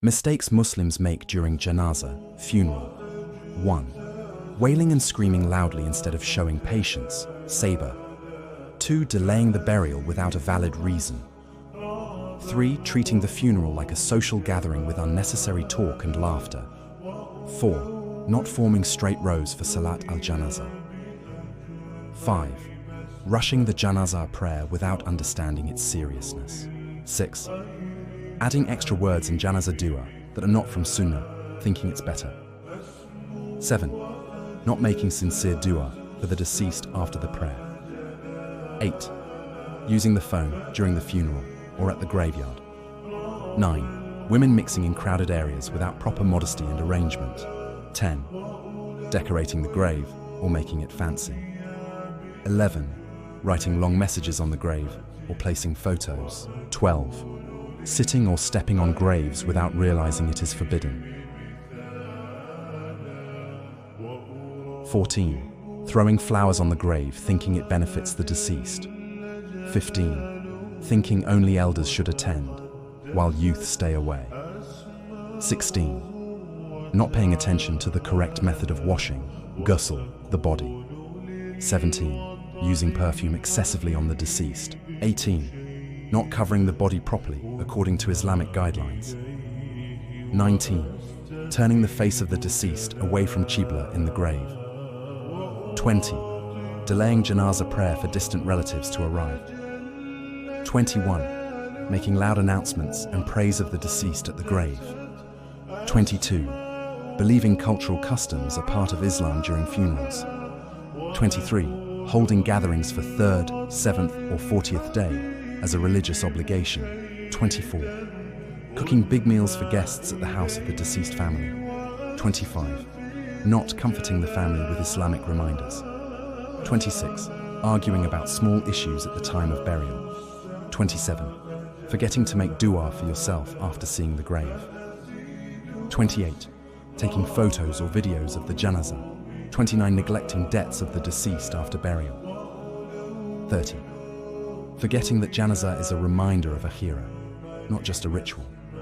Mistakes Muslims make during Janazah, funeral. 1. Wailing and screaming loudly instead of showing patience, sabr. 2. Delaying the burial without a valid reason. 3. Treating the funeral like a social gathering with unnecessary talk and laughter. 4. Not forming straight rows for Salat al-Janazah. 5. Rushing the Janazah prayer without understanding its seriousness. 6. Adding extra words in Janazah dua that are not from Sunnah, thinking it's better. 7. Not making sincere dua for the deceased after the prayer. 8. Using the phone during the funeral or at the graveyard. 9. Women mixing in crowded areas without proper modesty and arrangement. 10. Decorating the grave or making it fancy. 11. Writing long messages on the grave or placing photos. 12. Sitting or stepping on graves without realizing it is forbidden. 14. Throwing flowers on the grave thinking it benefits the deceased. 15. Thinking only elders should attend, while youth stay away. 16. Not paying attention to the correct method of washing, ghusl, the body. 17. Using perfume excessively on the deceased. 18. Not covering the body properly according to Islamic guidelines. 19. Turning the face of the deceased away from Qibla in the grave. 20. Delaying Janazah prayer for distant relatives to arrive. 21. Making loud announcements and praise of the deceased at the grave. 22. Believing cultural customs are part of Islam during funerals. 23. Holding gatherings for 3rd, 7th or 40th day as a religious obligation. 24. Cooking big meals for guests at the house of the deceased family. 25. Not comforting the family with Islamic reminders. 26. Arguing about small issues at the time of burial. 27. Forgetting to make dua for yourself after seeing the grave. 28. Taking photos or videos of the Janazah. 29. Neglecting debts of the deceased after burial. 30. Forgetting that Janazah is a reminder of akhirah, not just a ritual.